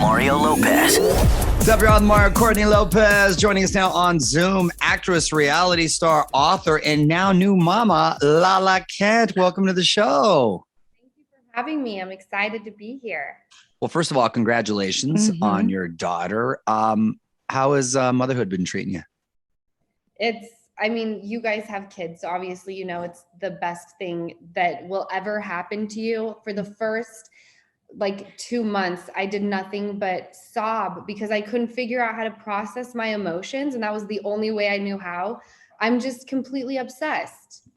Mario Lopez. What's up, y'all? Mario and Courtney Lopez joining us now on Zoom. Actress, reality star, author, and now new mama, Lala Kent. Welcome to the show. Thank you for having me. I'm excited to be here. Well, first of all, congratulations on your daughter. How has motherhood been treating you? You guys have kids, so obviously, you know, it's the best thing that will ever happen to you. For the first 2 months, I did nothing but sob because I couldn't figure out how to process my emotions. And that was the only way I knew how. I'm just completely obsessed.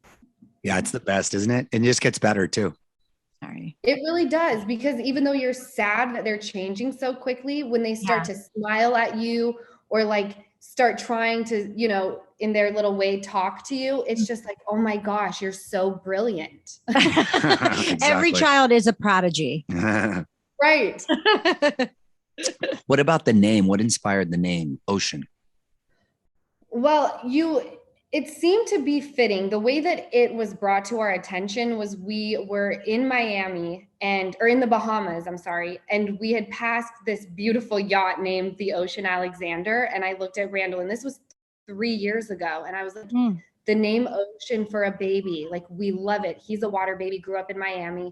Yeah, it's the best, isn't it? And it just gets better too. Sorry. It really does, because even though you're sad that they're changing so quickly, when they start to smile at you or start trying to, in their little way, talk to you, it's just like, oh my gosh, you're so brilliant. Exactly. Every child is a prodigy. Right. What about the name? What inspired the name Ocean? Well, it seemed to be fitting. The way that it was brought to our attention was we were in Miami or in the Bahamas, I'm sorry. And we had passed this beautiful yacht named the Ocean Alexander. And I looked at Randall, and this was 3 years ago. And I was like, the name Ocean for a baby, we love it. He's a water baby, grew up in Miami.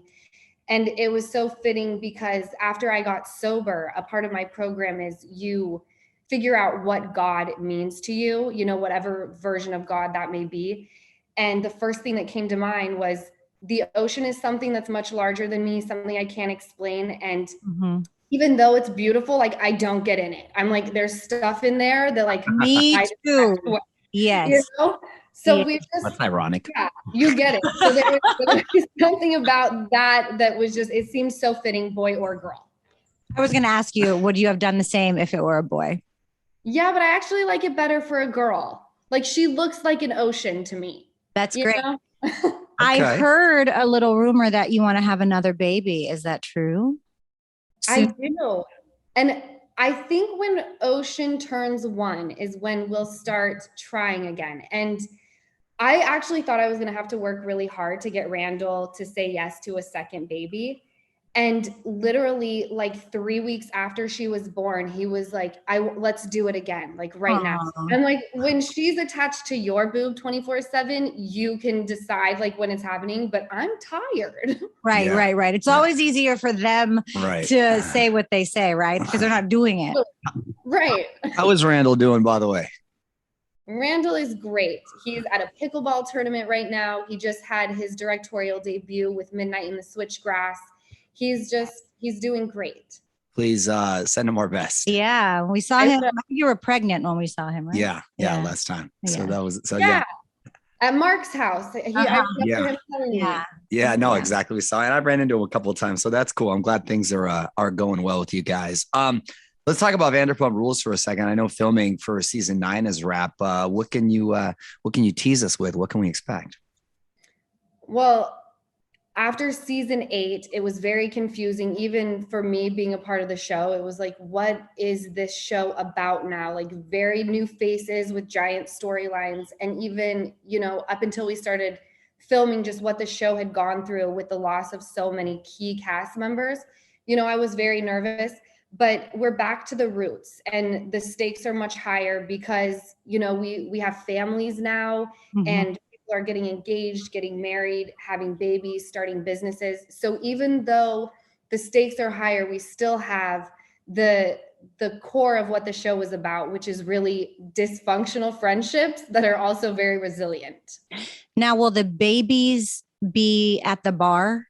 And it was so fitting because after I got sober, a part of my program is you figure out what God means to you, whatever version of God that may be. And the first thing that came to mind was the ocean is something that's much larger than me, something I can't explain. And even though it's beautiful, I don't get in it. I'm there's stuff in there that me too. Yes. So we just, that's ironic. Yeah, you get it. So there was something about that was just, it seems so fitting, boy or girl. I was going to ask you, would you have done the same if it were a boy? Yeah, but I actually like it better for a girl. She looks like an ocean to me. That's great. Okay. I heard a little rumor that you want to have another baby. Is that true? I do. And I think when Ocean turns 1 is when we'll start trying again. And I actually thought I was going to have to work really hard to get Randall to say yes to a second baby. And literally 3 weeks after she was born, he was like, let's do it again, right now. And when she's attached to your boob 24/7, you can decide when it's happening, but I'm tired. Right. It's always easier for them to say what they say, right? Because they're not doing it. Right. How is Randall doing, by the way? Randall is great. He's at a pickleball tournament right now. He just had his directorial debut with Midnight in the Switchgrass. He's doing great. Please send him our best. Yeah, we saw him. I think you were pregnant when we saw him, right? Yeah, last time. Yeah. So that was at Mark's house. Exactly. We saw it. I ran into him a couple of times, so that's cool. I'm glad things are going well with you guys. Let's talk about Vanderpump Rules for a second. I know filming for season 9 is wrap. What can you tease us with? What can we expect? Well, after season 8, it was very confusing. Even for me being a part of the show, it was what is this show about now? Very new faces with giant storylines. And even, up until we started filming, just what the show had gone through with the loss of so many key cast members, I was very nervous. But we're back to the roots, and the stakes are much higher because, we have families now, and people are getting engaged, getting married, having babies, starting businesses. So even though the stakes are higher, we still have the core of what the show was about, which is really dysfunctional friendships that are also very resilient. Now, will the babies be at the bar?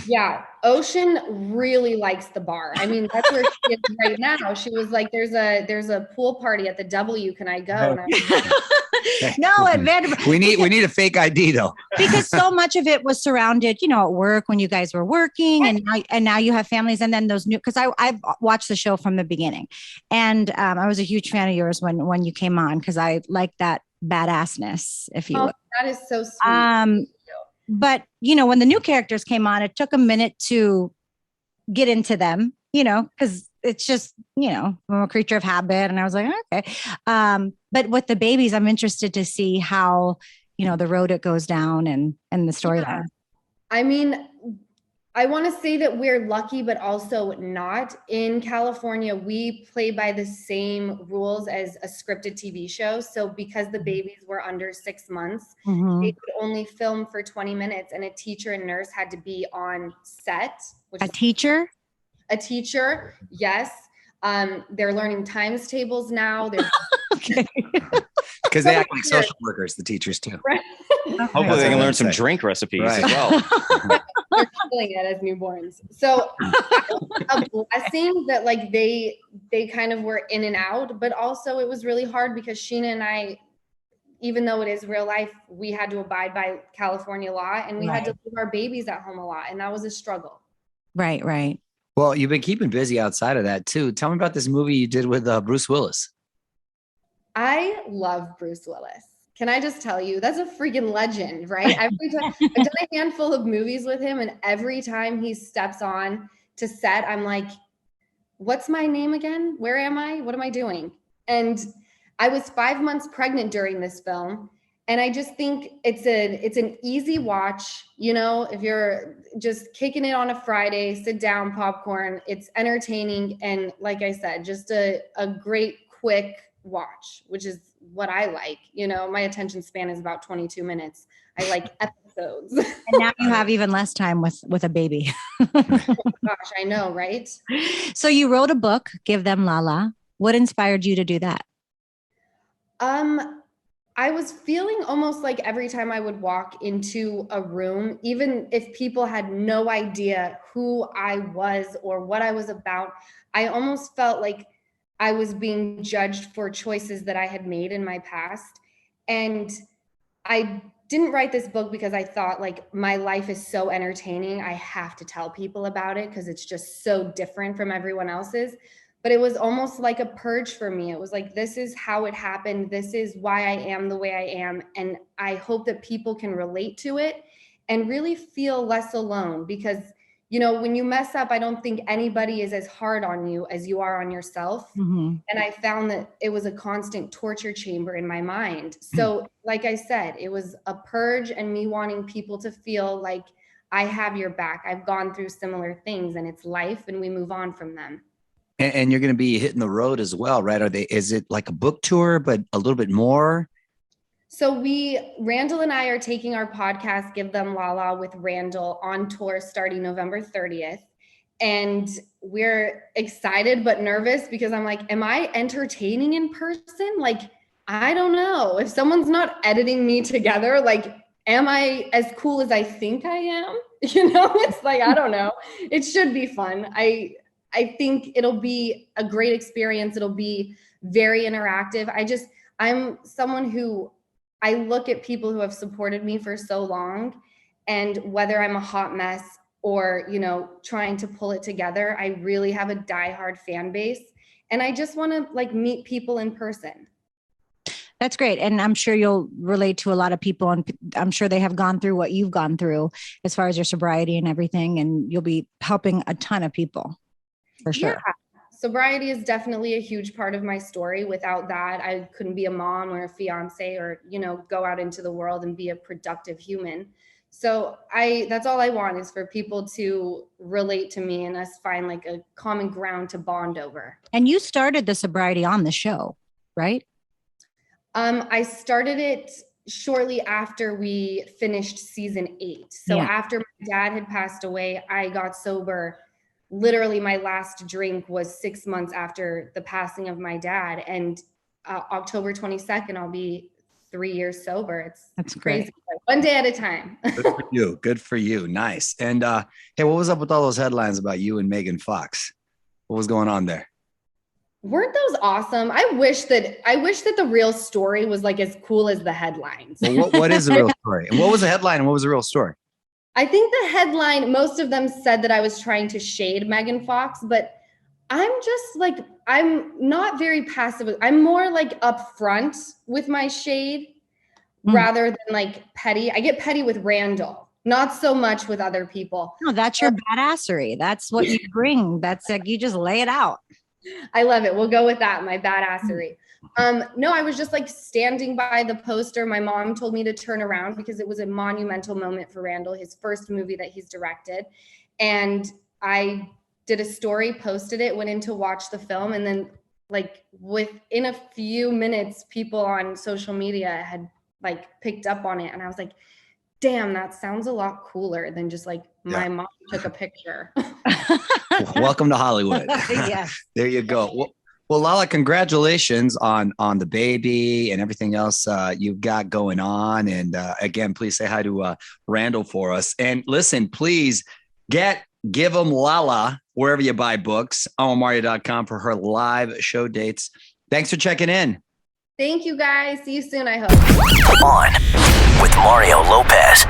Yeah, Ocean really likes the bar. I mean, that's where she is right now. She was like, "There's a pool party at the W. Can I go?" And I was like, no, at Vanderpump. We need a fake ID though, because so much of it was surrounded, at work when you guys were working, and now you have families, and then those new. Because I've watched the show from the beginning, and I was a huge fan of yours when you came on because I like that badassness, if you will. That is so sweet. But, when the new characters came on, it took a minute to get into them, because it's just, I'm a creature of habit. And I was like, okay. But with the babies, I'm interested to see how, the road it goes down and the storyline. I mean, I want to say that we're lucky, but also not. In California, we play by the same rules as a scripted TV show. So because the babies were under 6 months, they could only film for 20 minutes, and a teacher and nurse had to be on set. A teacher? A teacher, yes. They're learning times tables now. They're okay. Because they act like social workers, the teachers too. Right. Hopefully they can learn some drink recipes as well. They're killing it as newborns. So a blessing that like they kind of were in and out, but also it was really hard because Sheena and I, even though it is real life, we had to abide by California law, and we had to leave our babies at home a lot. And that was a struggle. Right. Well, you've been keeping busy outside of that too. Tell me about this movie you did with Bruce Willis. I love Bruce Willis. Can I just tell you, that's a freaking legend, right? Every time I've done a handful of movies with him, and every time he steps on to set, I'm like, what's my name again? Where am I? What am I doing? And I was 5 months pregnant during this film. And I just think it's an easy watch. You know, if you're just kicking it on a Friday, sit down, popcorn, it's entertaining. And like I said, just a great, quick watch, which is what I like. You know, my attention span is about 22 minutes. I like episodes. And now you have even less time with a baby. Oh my gosh, I know, right? So you wrote a book, Give Them Lala. What inspired you to do that? I was feeling almost like every time I would walk into a room, even if people had no idea who I was or what I was about, I almost felt like I was being judged for choices that I had made in my past. And I didn't write this book because I thought like my life is so entertaining, I have to tell people about it because it's just so different from everyone else's. But it was almost like a purge for me. It was like, this is how it happened. This is why I am the way I am. And I hope that people can relate to it and really feel less alone, because you know, when you mess up, I don't think anybody is as hard on you as you are on yourself. And I found that it was a constant torture chamber in my mind. So like I said, it was a purge and me wanting people to feel like I have your back. I've gone through similar things and it's life and we move on from them. And you're going to be hitting the road as well, right? Is it like a book tour, but a little bit more? So Randall and I are taking our podcast, Give Them Lala with Randall, on tour starting November 30th. And we're excited but nervous because I'm like, am I entertaining in person? Like, I don't know. If someone's not editing me together, like, am I as cool as I think I am? You know, it's like, I don't know. It should be fun. I think it'll be a great experience. It'll be very interactive. I'm someone who, I look at people who have supported me for so long, and whether I'm a hot mess or, you know, trying to pull it together, I really have a diehard fan base, and I just want to like meet people in person. That's great. And I'm sure you'll relate to a lot of people, and I'm sure they have gone through what you've gone through as far as your sobriety and everything. And you'll be helping a ton of people for sure. Yeah. Sobriety is definitely a huge part of my story. Without that, I couldn't be a mom or a fiance or, you know, go out into the world and be a productive human. So that's all I want, is for people to relate to me and us find like a common ground to bond over. And you started the sobriety on the show, right? I started it shortly after we finished season 8. So after my dad had passed away, I got sober. Literally my last drink was 6 months after the passing of my dad. And October 22nd, I'll be 3 years sober. That's crazy. One day at a time. Good for you. Good for you. Nice. And hey, what was up with all those headlines about you and Megan Fox? What was going on there? Weren't those awesome? I wish that the real story was like as cool as the headlines. Well, what is the real story? And what was the headline and what was the real story? I think the headline, most of them said that I was trying to shade Megan Fox, but I'm just like, I'm not very passive. I'm more like upfront with my shade rather than like petty. I get petty with Randall, not so much with other people. No, that's your badassery. That's what you bring. That's like, you just lay it out. I love it. We'll go with that. My badassery. No, I was just like standing by the poster. My mom told me to turn around because it was a monumental moment for Randall, his first movie that he's directed. And I did a story, posted it, went in to watch the film. And then like within a few minutes, people on social media had like picked up on it. And I was like, damn, that sounds a lot cooler than just like my mom took a picture. Welcome to Hollywood. Yes. There you go. Well, Lala, congratulations on the baby and everything else you've got going on. And again, please say hi to Randall for us. And listen, please give them Lala wherever you buy books, almamario.com for her live show dates. Thanks for checking in. Thank you guys. See you soon, I hope. On with Mario Lopez.